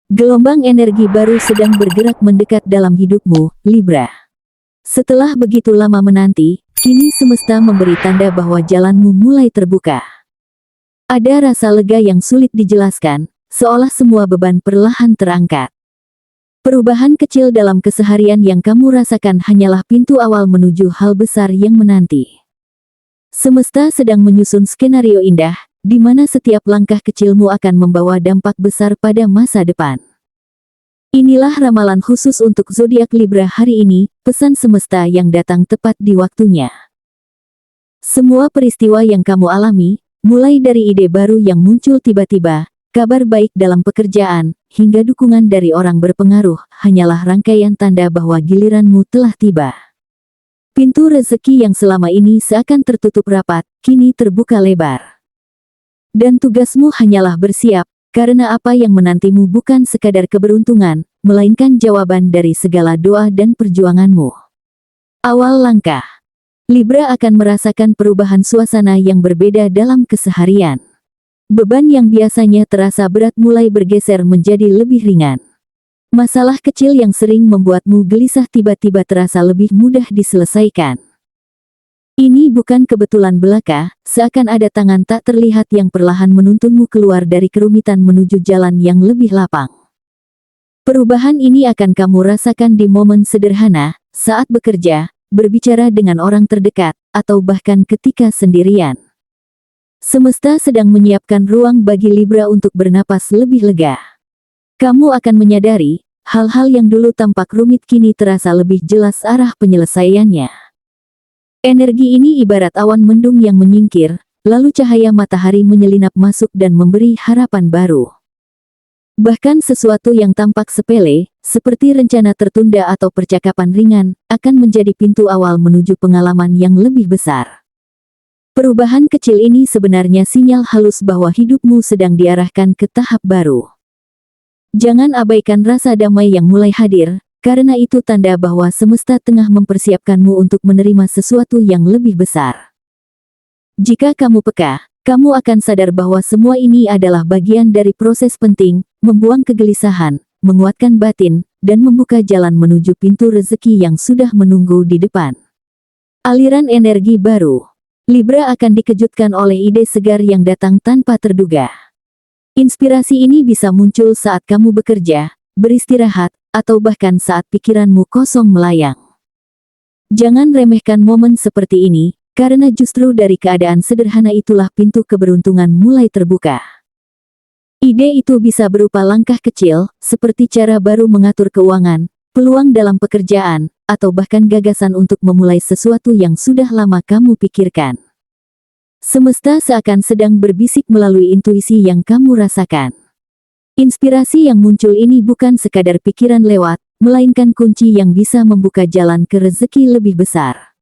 Gelombang energi baru sedang bergerak mendekat dalam hidupmu, Libra. Setelah begitu lama menanti, kini semesta memberi tanda bahwa jalanmu mulai terbuka. Ada rasa lega yang sulit dijelaskan, seolah semua beban perlahan terangkat. Perubahan kecil dalam keseharian yang kamu rasakan hanyalah pintu awal menuju hal besar yang menanti. Semesta sedang menyusun skenario indah, di mana setiap langkah kecilmu akan membawa dampak besar pada masa depan. Inilah ramalan khusus untuk zodiak Libra hari ini, pesan semesta yang datang tepat di waktunya. Semua peristiwa yang kamu alami, mulai dari ide baru yang muncul tiba-tiba, kabar baik dalam pekerjaan, hingga dukungan dari orang berpengaruh, hanyalah rangkaian tanda bahwa giliranmu telah tiba. Pintu rezeki yang selama ini seakan tertutup rapat, kini terbuka lebar. Dan tugasmu hanyalah bersiap, karena apa yang menantimu bukan sekadar keberuntungan, melainkan jawaban dari segala doa dan perjuanganmu. Awal langkah. Libra akan merasakan perubahan suasana yang berbeda dalam keseharian. Beban yang biasanya terasa berat mulai bergeser menjadi lebih ringan. Masalah kecil yang sering membuatmu gelisah tiba-tiba terasa lebih mudah diselesaikan. Ini bukan kebetulan belaka, seakan ada tangan tak terlihat yang perlahan menuntunmu keluar dari kerumitan menuju jalan yang lebih lapang. Perubahan ini akan kamu rasakan di momen sederhana, saat bekerja, berbicara dengan orang terdekat, atau bahkan ketika sendirian. Semesta sedang menyiapkan ruang bagi Libra untuk bernapas lebih lega. Kamu akan menyadari, hal-hal yang dulu tampak rumit kini terasa lebih jelas arah penyelesaiannya. Energi ini ibarat awan mendung yang menyingkir, lalu cahaya matahari menyelinap masuk dan memberi harapan baru. Bahkan sesuatu yang tampak sepele, seperti rencana tertunda atau percakapan ringan, akan menjadi pintu awal menuju pengalaman yang lebih besar. Perubahan kecil ini sebenarnya sinyal halus bahwa hidupmu sedang diarahkan ke tahap baru. Jangan abaikan rasa damai yang mulai hadir, karena itu tanda bahwa semesta tengah mempersiapkanmu untuk menerima sesuatu yang lebih besar. Jika kamu peka, kamu akan sadar bahwa semua ini adalah bagian dari proses penting, membuang kegelisahan, menguatkan batin, dan membuka jalan menuju pintu rezeki yang sudah menunggu di depan. Aliran energi baru. Libra akan dikejutkan oleh ide segar yang datang tanpa terduga. Inspirasi ini bisa muncul saat kamu bekerja, beristirahat, atau bahkan saat pikiranmu kosong melayang. Jangan remehkan momen seperti ini, karena justru dari keadaan sederhana itulah pintu keberuntungan mulai terbuka. Ide itu bisa berupa langkah kecil, seperti cara baru mengatur keuangan, peluang dalam pekerjaan, atau bahkan gagasan untuk memulai sesuatu yang sudah lama kamu pikirkan. Semesta seakan sedang berbisik melalui intuisi yang kamu rasakan. Inspirasi yang muncul ini bukan sekadar pikiran lewat, melainkan kunci yang bisa membuka jalan ke rezeki lebih besar.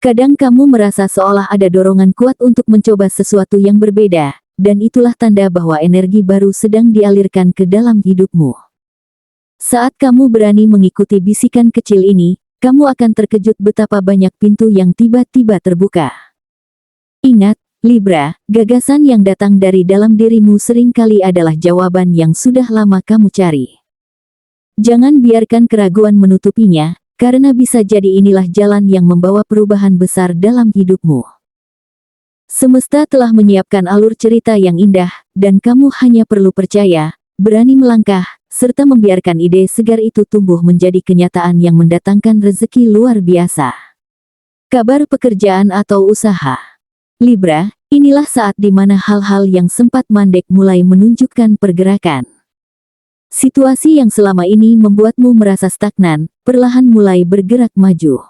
Kadang kamu merasa seolah ada dorongan kuat untuk mencoba sesuatu yang berbeda, dan itulah tanda bahwa energi baru sedang dialirkan ke dalam hidupmu. Saat kamu berani mengikuti bisikan kecil ini, kamu akan terkejut betapa banyak pintu yang tiba-tiba terbuka. Ingat, Libra, gagasan yang datang dari dalam dirimu seringkali adalah jawaban yang sudah lama kamu cari. Jangan biarkan keraguan menutupinya, karena bisa jadi inilah jalan yang membawa perubahan besar dalam hidupmu. Semesta telah menyiapkan alur cerita yang indah, dan kamu hanya perlu percaya, berani melangkah, serta membiarkan ide segar itu tumbuh menjadi kenyataan yang mendatangkan rezeki luar biasa. Kabar pekerjaan atau usaha. Libra, inilah saat di mana hal-hal yang sempat mandek mulai menunjukkan pergerakan. Situasi yang selama ini membuatmu merasa stagnan, perlahan mulai bergerak maju.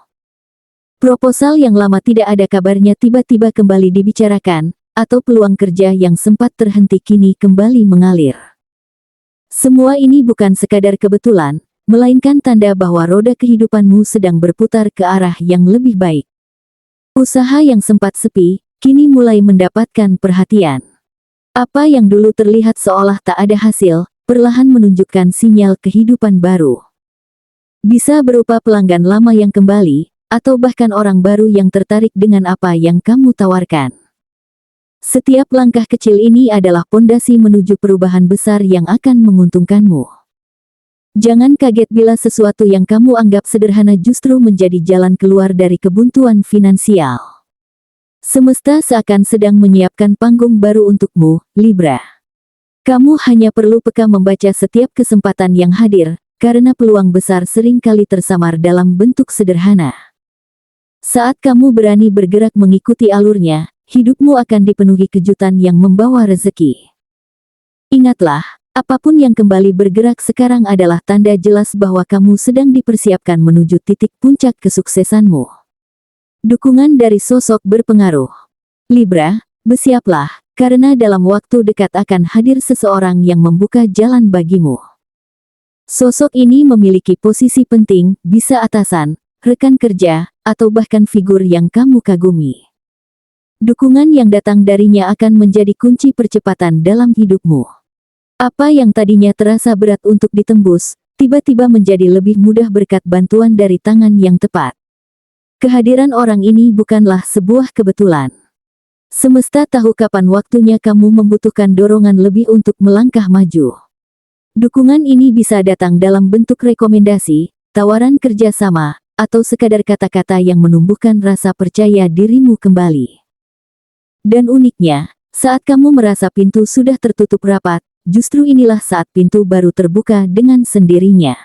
Proposal yang lama tidak ada kabarnya tiba-tiba kembali dibicarakan, atau peluang kerja yang sempat terhenti kini kembali mengalir. Semua ini bukan sekadar kebetulan, melainkan tanda bahwa roda kehidupanmu sedang berputar ke arah yang lebih baik. Usaha yang sempat sepi, kini mulai mendapatkan perhatian. Apa yang dulu terlihat seolah tak ada hasil, perlahan menunjukkan sinyal kehidupan baru. Bisa berupa pelanggan lama yang kembali, atau bahkan orang baru yang tertarik dengan apa yang kamu tawarkan. Setiap langkah kecil ini adalah pondasi menuju perubahan besar yang akan menguntungkanmu. Jangan kaget bila sesuatu yang kamu anggap sederhana justru menjadi jalan keluar dari kebuntuan finansial. Semesta seakan sedang menyiapkan panggung baru untukmu, Libra. Kamu hanya perlu peka membaca setiap kesempatan yang hadir, karena peluang besar seringkali tersamar dalam bentuk sederhana. Saat kamu berani bergerak mengikuti alurnya, hidupmu akan dipenuhi kejutan yang membawa rezeki. Ingatlah, apapun yang kembali bergerak sekarang adalah tanda jelas bahwa kamu sedang dipersiapkan menuju titik puncak kesuksesanmu. Dukungan dari sosok berpengaruh. Libra, bersiaplah, karena dalam waktu dekat akan hadir seseorang yang membuka jalan bagimu. Sosok ini memiliki posisi penting, bisa atasan, rekan kerja, atau bahkan figur yang kamu kagumi. Dukungan yang datang darinya akan menjadi kunci percepatan dalam hidupmu. Apa yang tadinya terasa berat untuk ditembus, tiba-tiba menjadi lebih mudah berkat bantuan dari tangan yang tepat. Kehadiran orang ini bukanlah sebuah kebetulan. Semesta tahu kapan waktunya kamu membutuhkan dorongan lebih untuk melangkah maju. Dukungan ini bisa datang dalam bentuk rekomendasi, tawaran kerjasama, atau sekadar kata-kata yang menumbuhkan rasa percaya dirimu kembali. Dan uniknya, saat kamu merasa pintu sudah tertutup rapat, justru inilah saat pintu baru terbuka dengan sendirinya.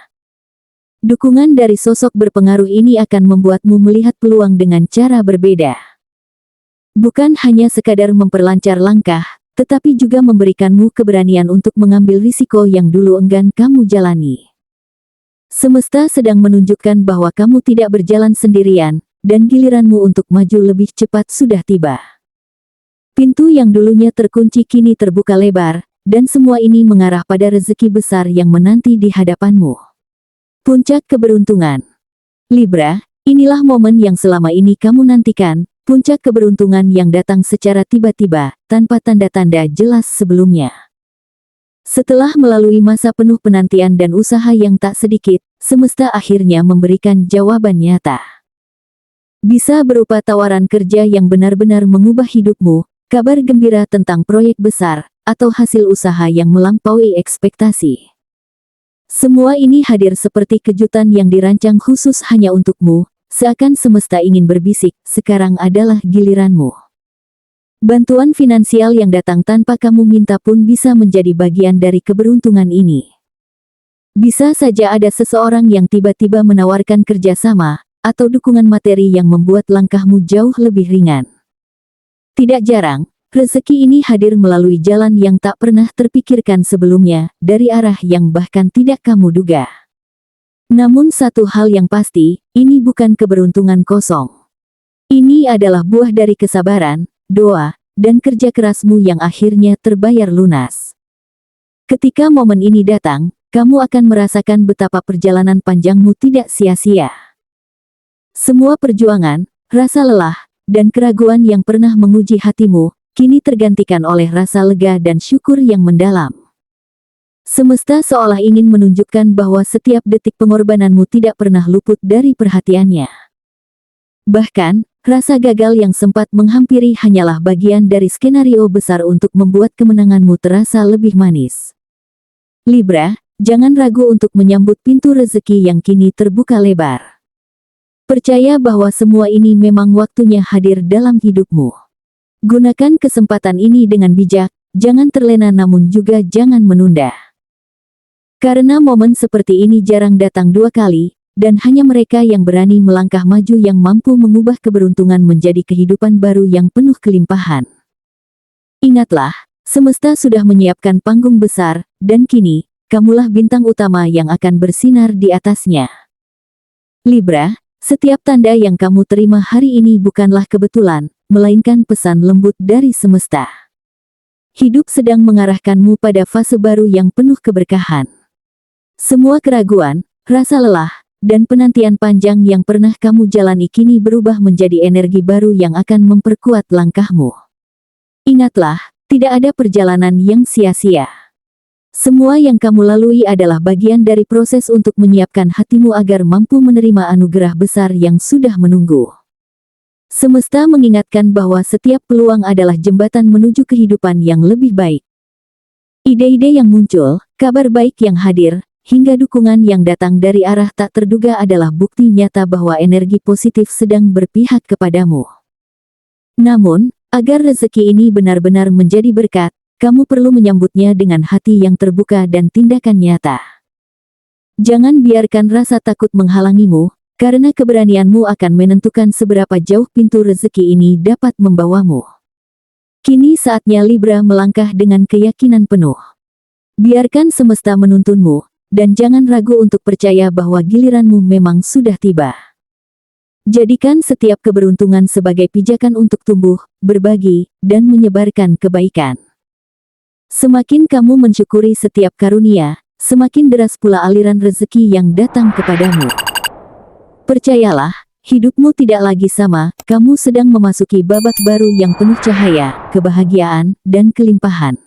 Dukungan dari sosok berpengaruh ini akan membuatmu melihat peluang dengan cara berbeda. Bukan hanya sekadar memperlancar langkah, tetapi juga memberikanmu keberanian untuk mengambil risiko yang dulu enggan kamu jalani. Semesta sedang menunjukkan bahwa kamu tidak berjalan sendirian, dan giliranmu untuk maju lebih cepat sudah tiba. Pintu yang dulunya terkunci kini terbuka lebar, dan semua ini mengarah pada rezeki besar yang menanti di hadapanmu. Puncak keberuntungan. Libra, inilah momen yang selama ini kamu nantikan. Puncak keberuntungan yang datang secara tiba-tiba, tanpa tanda-tanda jelas sebelumnya. Setelah melalui masa penuh penantian dan usaha yang tak sedikit, semesta akhirnya memberikan jawaban nyata. Bisa berupa tawaran kerja yang benar-benar mengubah hidupmu, kabar gembira tentang proyek besar, atau hasil usaha yang melampaui ekspektasi. Semua ini hadir seperti kejutan yang dirancang khusus hanya untukmu. Seakan semesta ingin berbisik, sekarang adalah giliranmu. Bantuan finansial yang datang tanpa kamu minta pun bisa menjadi bagian dari keberuntungan ini. Bisa saja ada seseorang yang tiba-tiba menawarkan kerjasama, atau dukungan materi yang membuat langkahmu jauh lebih ringan. Tidak jarang, rezeki ini hadir melalui jalan yang tak pernah terpikirkan sebelumnya, dari arah yang bahkan tidak kamu duga. Namun satu hal yang pasti, ini bukan keberuntungan kosong. Ini adalah buah dari kesabaran, doa, dan kerja kerasmu yang akhirnya terbayar lunas. Ketika momen ini datang, kamu akan merasakan betapa perjalanan panjangmu tidak sia-sia. Semua perjuangan, rasa lelah, dan keraguan yang pernah menguji hatimu, kini tergantikan oleh rasa lega dan syukur yang mendalam. Semesta seolah ingin menunjukkan bahwa setiap detik pengorbananmu tidak pernah luput dari perhatiannya. Bahkan, rasa gagal yang sempat menghampiri hanyalah bagian dari skenario besar untuk membuat kemenanganmu terasa lebih manis. Libra, jangan ragu untuk menyambut pintu rezeki yang kini terbuka lebar. Percaya bahwa semua ini memang waktunya hadir dalam hidupmu. Gunakan kesempatan ini dengan bijak, jangan terlena namun juga jangan menunda. Karena momen seperti ini jarang datang dua kali, dan hanya mereka yang berani melangkah maju yang mampu mengubah keberuntungan menjadi kehidupan baru yang penuh kelimpahan. Ingatlah, semesta sudah menyiapkan panggung besar, dan kini, kamulah bintang utama yang akan bersinar di atasnya. Libra, setiap tanda yang kamu terima hari ini bukanlah kebetulan, melainkan pesan lembut dari semesta. Hidup sedang mengarahkanmu pada fase baru yang penuh keberkahan. Semua keraguan, rasa lelah, dan penantian panjang yang pernah kamu jalani kini berubah menjadi energi baru yang akan memperkuat langkahmu. Ingatlah, tidak ada perjalanan yang sia-sia. Semua yang kamu lalui adalah bagian dari proses untuk menyiapkan hatimu agar mampu menerima anugerah besar yang sudah menunggu. Semesta mengingatkan bahwa setiap peluang adalah jembatan menuju kehidupan yang lebih baik. Ide-ide yang muncul, kabar baik yang hadir, hingga dukungan yang datang dari arah tak terduga adalah bukti nyata bahwa energi positif sedang berpihak kepadamu. Namun, agar rezeki ini benar-benar menjadi berkat, kamu perlu menyambutnya dengan hati yang terbuka dan tindakan nyata. Jangan biarkan rasa takut menghalangimu, karena keberanianmu akan menentukan seberapa jauh pintu rezeki ini dapat membawamu. Kini saatnya Libra melangkah dengan keyakinan penuh. Biarkan semesta menuntunmu, dan jangan ragu untuk percaya bahwa giliranmu memang sudah tiba. Jadikan setiap keberuntungan sebagai pijakan untuk tumbuh, berbagi, dan menyebarkan kebaikan. Semakin kamu mensyukuri setiap karunia, semakin deras pula aliran rezeki yang datang kepadamu. Percayalah, hidupmu tidak lagi sama, kamu sedang memasuki babak baru yang penuh cahaya, kebahagiaan, dan kelimpahan.